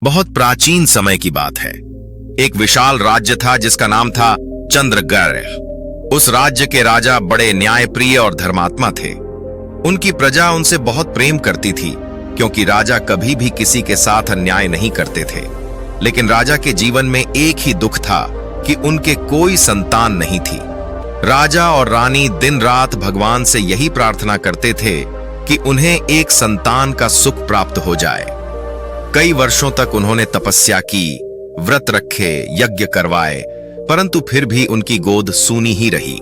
बहुत प्राचीन समय की बात है। एक विशाल राज्य था जिसका नाम था चंद्रगौर। उस राज्य के राजा बड़े न्यायप्रिय और धर्मात्मा थे। उनकी प्रजा उनसे बहुत प्रेम करती थी क्योंकि राजा कभी भी किसी के साथ अन्याय नहीं करते थे। लेकिन राजा के जीवन में एक ही दुख था कि उनके कोई संतान नहीं थी। राजा और रानी दिन रात भगवान से यही प्रार्थना करते थे कि उन्हें एक संतान का सुख प्राप्त हो जाए। कई वर्षों तक उन्होंने तपस्या की, व्रत रखे, यज्ञ करवाए, परंतु फिर भी उनकी गोद सूनी ही रही।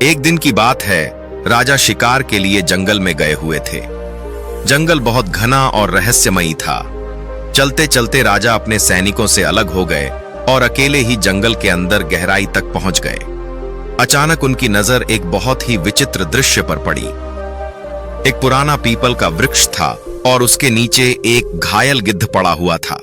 एक दिन की बात है, राजा शिकार के लिए जंगल में गए हुए थे। जंगल बहुत घना और रहस्यमयी था। चलते चलते राजा अपने सैनिकों से अलग हो गए और अकेले ही जंगल के अंदर गहराई तक पहुंच गए। अचानक उनकी नजर एक बहुत ही विचित्र दृश्य पर पड़ी। एक पुराना पीपल का वृक्ष था और उसके नीचे एक घायल गिद्ध पड़ा हुआ था।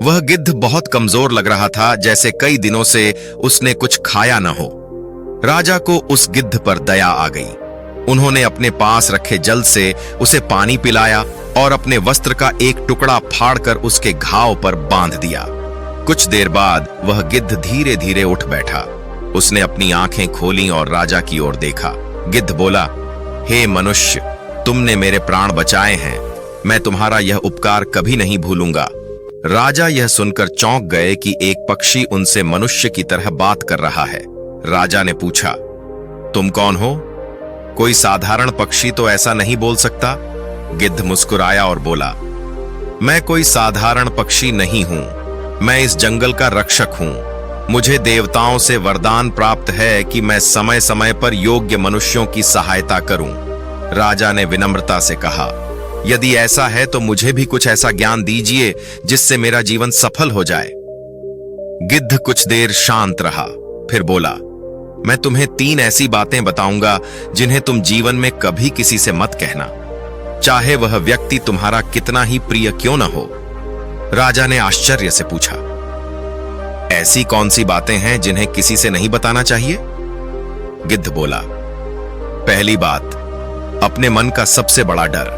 वह गिद्ध बहुत कमजोर लग रहा था, जैसे कई दिनों से उसने कुछ खाया न हो। राजा को उस गिद्ध पर दया आ गई। उन्होंने अपने पास रखे जल से उसे पानी पिलाया और अपने वस्त्र का एक टुकड़ा फाड़कर उसके घाव पर बांध दिया। कुछ देर बाद वह गिद्ध धीरे धीरे उठ बैठा। उसने अपनी आंखें खोलीं और राजा की ओर देखा। गिद्ध बोला, हे मनुष्य, तुमने मेरे प्राण बचाए हैं। मैं तुम्हारा यह उपकार कभी नहीं भूलूंगा। राजा यह सुनकर चौंक गए कि एक पक्षी उनसे मनुष्य की तरह बात कर रहा है। राजा ने पूछा, तुम कौन हो? कोई साधारण पक्षी तो ऐसा नहीं बोल सकता। गिद्ध मुस्कुराया और बोला, मैं कोई साधारण पक्षी नहीं हूं। मैं इस जंगल का रक्षक हूं। मुझे देवताओं से वरदान प्राप्त है कि मैं समय समय पर योग्य मनुष्यों की सहायता करूं। राजा ने विनम्रता से कहा, यदि ऐसा है तो मुझे भी कुछ ऐसा ज्ञान दीजिए जिससे मेरा जीवन सफल हो जाए। गिद्ध कुछ देर शांत रहा, फिर बोला, मैं तुम्हें 3 ऐसी बातें बताऊंगा जिन्हें तुम जीवन में कभी किसी से मत कहना, चाहे वह व्यक्ति तुम्हारा कितना ही प्रिय क्यों न हो। राजा ने आश्चर्य से पूछा, ऐसी कौन सी बातें हैं जिन्हें किसी से नहीं बताना चाहिए? गिद्ध बोला, पहली बात, अपने मन का सबसे बड़ा डर।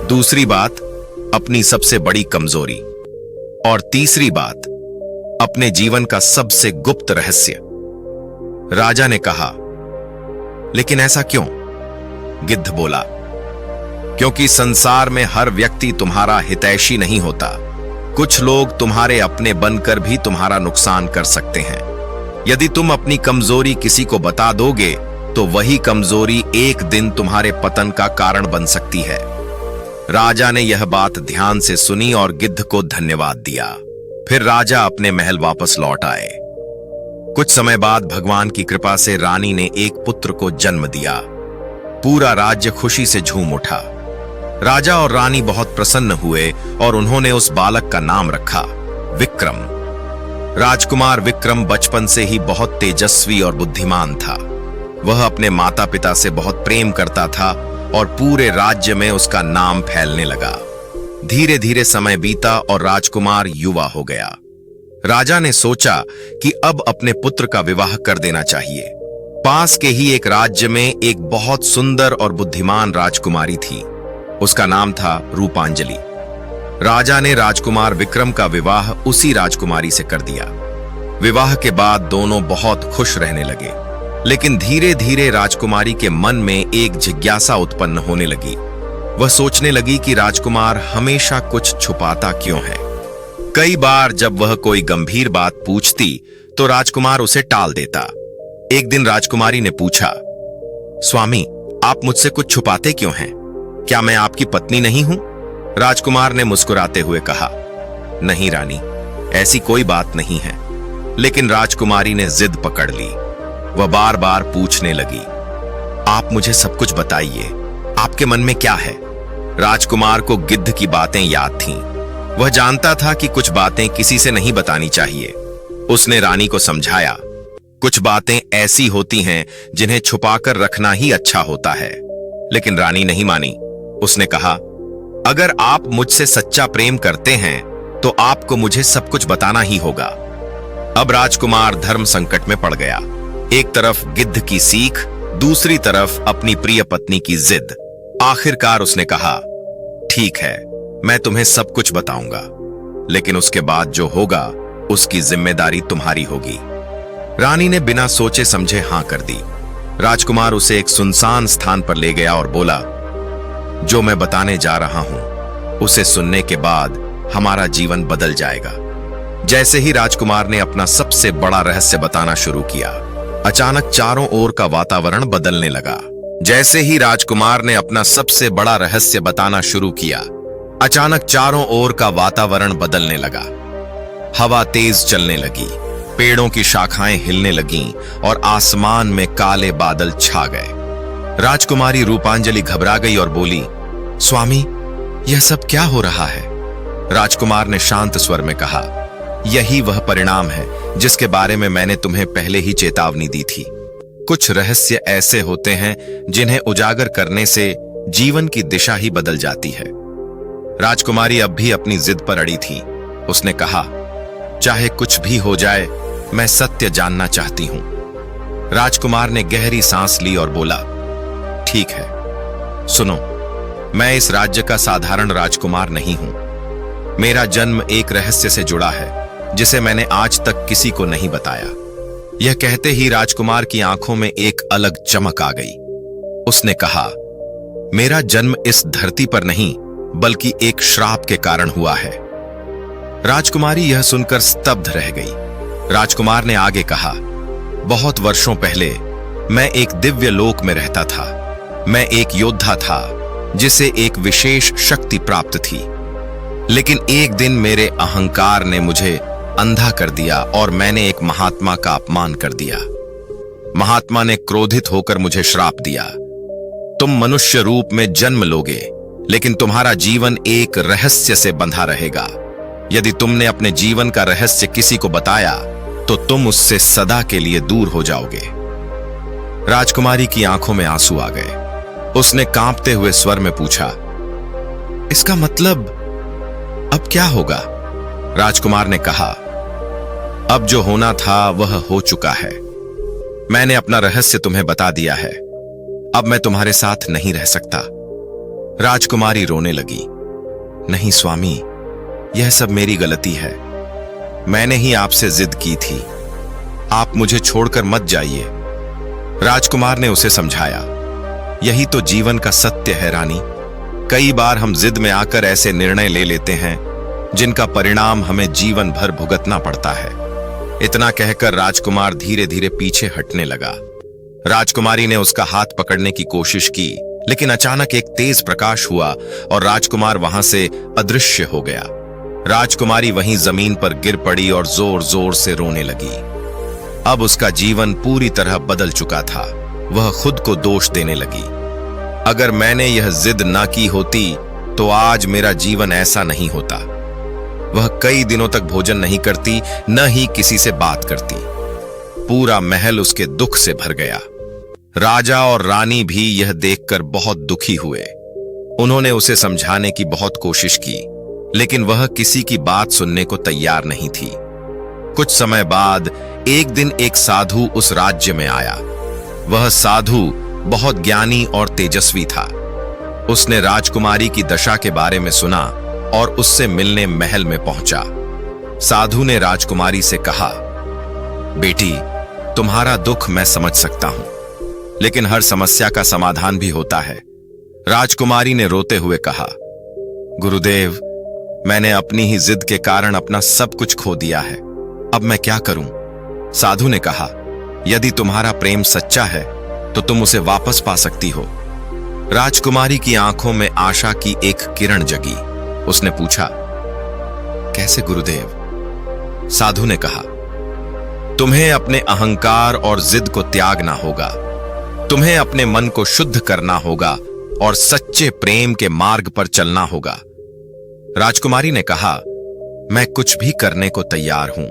दूसरी बात, अपनी सबसे बड़ी कमजोरी। और तीसरी बात, अपने जीवन का सबसे गुप्त रहस्य। राजा ने कहा, लेकिन ऐसा क्यों? गिद्ध बोला, क्योंकि संसार में हर व्यक्ति तुम्हारा हितैषी नहीं होता। कुछ लोग तुम्हारे अपने बनकर भी तुम्हारा नुकसान कर सकते हैं। यदि तुम अपनी कमजोरी किसी को बता दोगे तो वही कमजोरी एक दिन तुम्हारे पतन का कारण बन सकती है। राजा ने यह बात ध्यान से सुनी और गिद्ध को धन्यवाद दिया। फिर राजा अपने महल वापस लौट आए। कुछ समय बाद भगवान की कृपा से रानी ने एक पुत्र को जन्म दिया। पूरा राज्य खुशी से झूम उठा। राजा और रानी बहुत प्रसन्न हुए और उन्होंने उस बालक का नाम रखा विक्रम। राजकुमार विक्रम बचपन से ही बहुत तेजस्वी और बुद्धिमान था। वह अपने माता पिता से बहुत प्रेम करता था और पूरे राज्य में उसका नाम फैलने लगा। धीरे धीरे समय बीता और राजकुमार युवा हो गया। राजा ने सोचा कि अब अपने पुत्र का विवाह कर देना चाहिए। पास के ही एक राज्य में एक बहुत सुंदर और बुद्धिमान राजकुमारी थी। उसका नाम था रूपांजलि। राजा ने राजकुमार विक्रम का विवाह उसी राजकुमारी से कर दिया। विवाह के बाद दोनों बहुत खुश रहने लगे। लेकिन धीरे धीरे राजकुमारी के मन में एक जिज्ञासा उत्पन्न होने लगी। वह सोचने लगी कि राजकुमार हमेशा कुछ छुपाता क्यों है। कई बार जब वह कोई गंभीर बात पूछती तो राजकुमार उसे टाल देता। एक दिन राजकुमारी ने पूछा, स्वामी, आप मुझसे कुछ छुपाते क्यों हैं? क्या मैं आपकी पत्नी नहीं हूं? राजकुमार ने मुस्कुराते हुए कहा, नहीं रानी, ऐसी कोई बात नहीं है। लेकिन राजकुमारी ने जिद पकड़ ली। वह बार बार पूछने लगी, आप मुझे सब कुछ बताइए, आपके मन में क्या है? राजकुमार को गिद्ध की बातें याद थीं। वह जानता था कि कुछ बातें किसी से नहीं बतानी चाहिए। उसने रानी को समझाया, कुछ बातें ऐसी होती हैं जिन्हें छुपाकर रखना ही अच्छा होता है। लेकिन रानी नहीं मानी। उसने कहा, अगर आप मुझसे सच्चा प्रेम करते हैं तो आपको मुझे सब कुछ बताना ही होगा। अब राजकुमार धर्म संकट में पड़ गया। एक तरफ गिद्ध की सीख, दूसरी तरफ अपनी प्रिय पत्नी की जिद। आखिरकार उसने कहा, ठीक है, मैं तुम्हें सब कुछ बताऊंगा। लेकिन उसके बाद जो होगा उसकी जिम्मेदारी तुम्हारी होगी। रानी ने बिना सोचे समझे हां कर दी। राजकुमार उसे एक सुनसान स्थान पर ले गया और बोला, जो मैं बताने जा रहा हूं उसे सुनने के बाद हमारा जीवन बदल जाएगा। जैसे ही राजकुमार ने अपना सबसे बड़ा रहस्य बताना शुरू किया, अचानक चारों ओर का वातावरण बदलने लगा। जैसे ही राजकुमार ने अपना सबसे बड़ा रहस्य बताना शुरू किया, अचानक चारों ओर का वातावरण बदलने लगा। हवा तेज चलने लगी, पेड़ों की शाखाएं हिलने लगीं और आसमान में काले बादल छा गए। राजकुमारी रूपांजलि घबरा गई और बोली, स्वामी, यह सब क्या हो रहा है? राजकुमार ने शांत स्वर में कहा, यही वह परिणाम है जिसके बारे में मैंने तुम्हें पहले ही चेतावनी दी थी। कुछ रहस्य ऐसे होते हैं जिन्हें उजागर करने से जीवन की दिशा ही बदल जाती है। राजकुमारी अब भी अपनी जिद पर अड़ी थी। उसने कहा, चाहे कुछ भी हो जाए, मैं सत्य जानना चाहती हूं। राजकुमार ने गहरी सांस ली और बोला, ठीक है, सुनो, मैं इस राज्य का साधारण राजकुमार नहीं हूं। मेरा जन्म एक रहस्य से जुड़ा है जिसे मैंने आज तक किसी को नहीं बताया। यह कहते ही राजकुमार की आंखों में एक अलग चमक आ गई। उसने कहा, मेरा जन्म इस धरती पर नहीं बल्कि एक श्राप के कारण हुआ है। राजकुमारी यह सुनकर स्तब्ध रह गई। राजकुमार ने आगे कहा, बहुत वर्षों पहले मैं एक दिव्य लोक में रहता था। मैं एक योद्धा था जिसे एक विशेष शक्ति प्राप्त थी। लेकिन एक दिन मेरे अहंकार ने मुझे अंधा कर दिया और मैंने एक महात्मा का अपमान कर दिया। महात्मा ने क्रोधित होकर मुझे श्राप दिया, तुम मनुष्य रूप में जन्म लोगे, लेकिन तुम्हारा जीवन एक रहस्य से बंधा रहेगा। यदि तुमने अपने जीवन का रहस्य किसी को बताया तो तुम उससे सदा के लिए दूर हो जाओगे। राजकुमारी की आंखों में आंसू आ गए। उसने कांपते हुए स्वर में पूछा, इसका मतलब अब क्या होगा? राजकुमार ने कहा, अब जो होना था वह हो चुका है। मैंने अपना रहस्य तुम्हें बता दिया है। अब मैं तुम्हारे साथ नहीं रह सकता। राजकुमारी रोने लगी, नहीं स्वामी, यह सब मेरी गलती है। मैंने ही आपसे जिद की थी। आप मुझे छोड़कर मत जाइए। राजकुमार ने उसे समझाया, यही तो जीवन का सत्य है रानी। कई बार हम जिद में आकर ऐसे निर्णय ले लेते हैं जिनका परिणाम हमें जीवन भर भुगतना पड़ता है। इतना कहकर राजकुमार धीरे धीरे पीछे हटने लगा। राजकुमारी ने उसका हाथ पकड़ने की कोशिश की, लेकिन अचानक एक तेज प्रकाश हुआ और राजकुमार वहां से अदृश्य हो गया। राजकुमारी वहीं जमीन पर गिर पड़ी और जोर जोर से रोने लगी। अब उसका जीवन पूरी तरह बदल चुका था। वह खुद को दोष देने लगी, अगर मैंने यह जिद ना की होती तो आज मेरा जीवन ऐसा नहीं होता। वह कई दिनों तक भोजन नहीं करती, न ही किसी से बात करती। पूरा महल उसके दुख से भर गया। राजा और रानी भी यह देखकर बहुत दुखी हुए। उन्होंने उसे समझाने की बहुत कोशिश की, लेकिन वह किसी की बात सुनने को तैयार नहीं थी। कुछ समय बाद एक दिन एक साधु उस राज्य में आया। वह साधु बहुत ज्ञानी और तेजस्वी था। उसने राजकुमारी की दशा के बारे में सुना और उससे मिलने महल में पहुंचा। साधु ने राजकुमारी से कहा, बेटी, तुम्हारा दुख मैं समझ सकता हूं, लेकिन हर समस्या का समाधान भी होता है। राजकुमारी ने रोते हुए कहा, गुरुदेव, मैंने अपनी ही जिद के कारण अपना सब कुछ खो दिया है। अब मैं क्या करूं? साधु ने कहा, यदि तुम्हारा प्रेम सच्चा है तो तुम उसे वापस पा सकती हो। राजकुमारी की आंखों में आशा की एक किरण जगी। उसने पूछा, कैसे गुरुदेव? साधु ने कहा, तुम्हें अपने अहंकार और जिद को त्यागना होगा। तुम्हें अपने मन को शुद्ध करना होगा और सच्चे प्रेम के मार्ग पर चलना होगा। राजकुमारी ने कहा, मैं कुछ भी करने को तैयार हूं।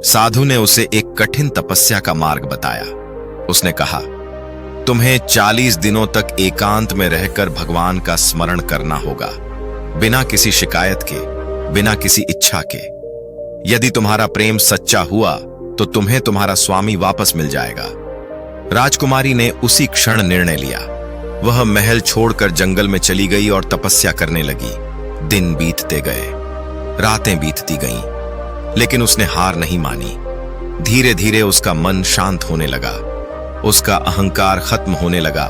साधु ने उसे एक कठिन तपस्या का मार्ग बताया। उसने कहा, तुम्हें 40 दिनों तक एकांत में रहकर भगवान का स्मरण करना होगा, बिना किसी शिकायत के, बिना किसी इच्छा के। यदि तुम्हारा प्रेम सच्चा हुआ तो तुम्हें तुम्हारा स्वामी वापस मिल जाएगा। राजकुमारी ने उसी क्षण निर्णय लिया। वह महल छोड़कर जंगल में चली गई और तपस्या करने लगी। दिन बीतते गए। रातें बीतती गईं, लेकिन उसने हार नहीं मानी। धीरे धीरे उसका मन शांत होने लगा, उसका अहंकार खत्म होने लगा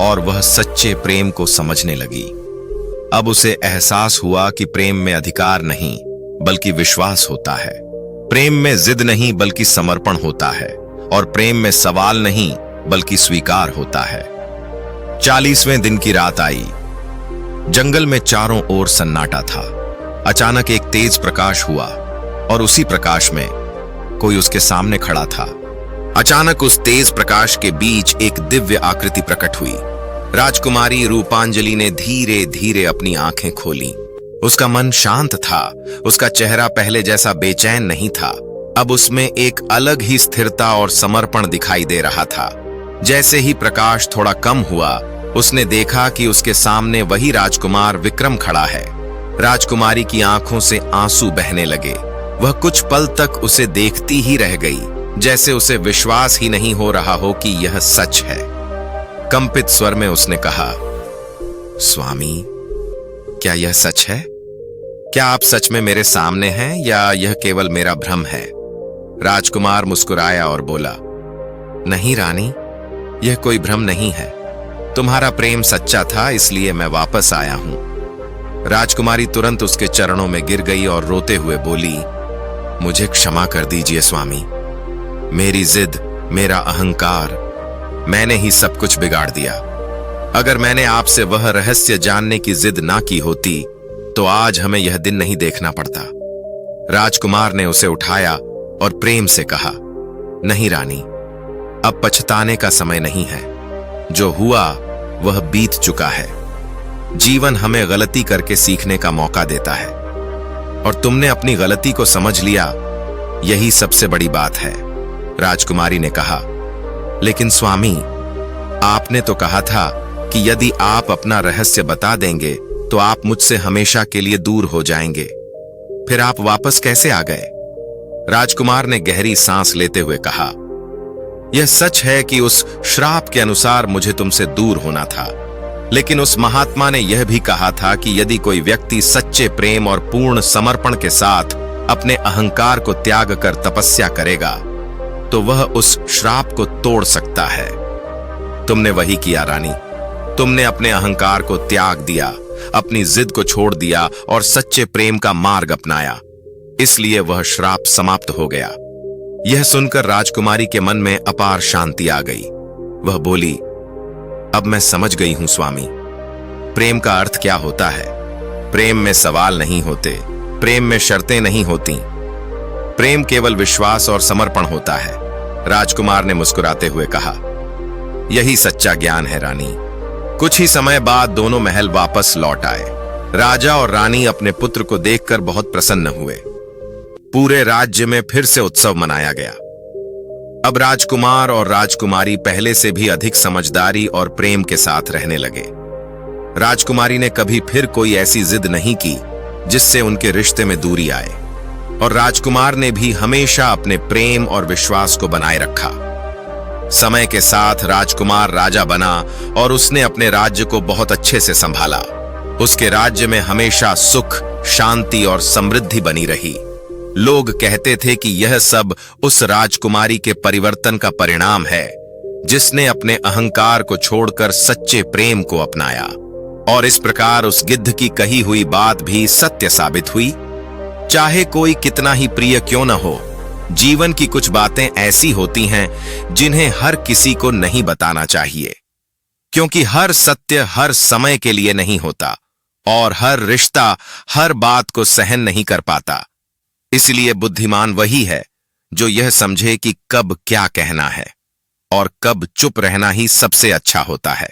और वह सच्चे प्रेम को समझने लगी। अब उसे एहसास हुआ कि प्रेम में अधिकार नहीं बल्कि विश्वास होता है, प्रेम में जिद नहीं बल्कि समर्पण होता है, और प्रेम में सवाल नहीं बल्कि स्वीकार होता है। 40वें दिन की रात आई। जंगल में चारों ओर सन्नाटा था। अचानक एक तेज प्रकाश हुआ और उसी प्रकाश में कोई उसके सामने खड़ा था। अचानक उस तेज प्रकाश के बीच एक दिव्य आकृति प्रकट हुई। राजकुमारी रूपांजलि ने धीरे धीरे अपनी आंखें खोली। उसका मन शांत था, उसका चेहरा पहले जैसा बेचैन नहीं था। अब उसमें एक अलग ही स्थिरता और समर्पण दिखाई दे रहा था। जैसे ही प्रकाश थोड़ा कम हुआ, उसने देखा कि उसके सामने वही राजकुमार विक्रम खड़ा है। राजकुमारी की आंखों से आंसू बहने लगे। वह कुछ पल तक उसे देखती ही रह गई, जैसे उसे विश्वास ही नहीं हो रहा हो कि यह सच है। कंपित स्वर में उसने कहा, स्वामी, क्या यह सच है? क्या आप सच में मेरे सामने हैं या यह केवल मेरा भ्रम है? राजकुमार मुस्कुराया और बोला, नहीं रानी, यह कोई भ्रम नहीं है। तुम्हारा प्रेम सच्चा था, इसलिए मैं वापस आया हूं। राजकुमारी तुरंत उसके चरणों में गिर गई और रोते हुए बोली, मुझे क्षमा कर दीजिए स्वामी। मेरी जिद, मेरा अहंकार, मैंने ही सब कुछ बिगाड़ दिया। अगर मैंने आपसे वह रहस्य जानने की जिद ना की होती तो आज हमें यह दिन नहीं देखना पड़ता। राजकुमार ने उसे उठाया और प्रेम से कहा, नहीं रानी, अब पछताने का समय नहीं है। जो हुआ वह बीत चुका है। जीवन हमें गलती करके सीखने का मौका देता है और तुमने अपनी गलती को समझ लिया, यही सबसे बड़ी बात है। राजकुमारी ने कहा, लेकिन स्वामी, आपने तो कहा था कि यदि आप अपना रहस्य बता देंगे तो आप मुझसे हमेशा के लिए दूर हो जाएंगे। फिर आप वापस कैसे आ गए? राजकुमार ने गहरी सांस लेते हुए कहा, यह सच है कि उस श्राप के अनुसार मुझे तुमसे दूर होना था, लेकिन उस महात्मा ने यह भी कहा था कि यदि कोई व्यक्ति सच्चे प्रेम और पूर्ण समर्पण के साथ अपने अहंकार को त्याग कर तपस्या करेगा तो वह उस श्राप को तोड़ सकता है। तुमने वही किया रानी। तुमने अपने अहंकार को त्याग दिया, अपनी जिद को छोड़ दिया और सच्चे प्रेम का मार्ग अपनाया, इसलिए वह श्राप समाप्त हो गया। यह सुनकर राजकुमारी के मन में अपार शांति आ गई। वह बोली, अब मैं समझ गई हूं स्वामी, प्रेम का अर्थ क्या होता है। प्रेम में सवाल नहीं होते, प्रेम में शर्तें नहीं होती, प्रेम केवल विश्वास और समर्पण होता है। राजकुमार ने मुस्कुराते हुए कहा, यही सच्चा ज्ञान है रानी। कुछ ही समय बाद दोनों महल वापस लौट आए। राजा और रानी अपने पुत्र को देखकर बहुत प्रसन्न हुए। पूरे राज्य में फिर से उत्सव मनाया गया। अब राजकुमार और राजकुमारी पहले से भी अधिक समझदारी और प्रेम के साथ रहने लगे। राजकुमारी ने कभी फिर कोई ऐसी जिद नहीं की जिससे उनके रिश्ते में दूरी आए, और राजकुमार ने भी हमेशा अपने प्रेम और विश्वास को बनाए रखा। समय के साथ राजकुमार राजा बना और उसने अपने राज्य को बहुत अच्छे से संभाला। उसके राज्य में हमेशा सुख, शांति और समृद्धि बनी रही। लोग कहते थे कि यह सब उस राजकुमारी के परिवर्तन का परिणाम है, जिसने अपने अहंकार को छोड़कर सच्चे प्रेम को अपनाया। और इस प्रकार उस गिद्ध की कही हुई बात भी सत्य साबित हुई। चाहे कोई कितना ही प्रिय क्यों न हो, जीवन की कुछ बातें ऐसी होती हैं जिन्हें हर किसी को नहीं बताना चाहिए, क्योंकि हर सत्य हर समय के लिए नहीं होता और हर रिश्ता हर बात को सहन नहीं कर पाता। इसलिए बुद्धिमान वही है जो यह समझे कि कब क्या कहना है और कब चुप रहना ही सबसे अच्छा होता है।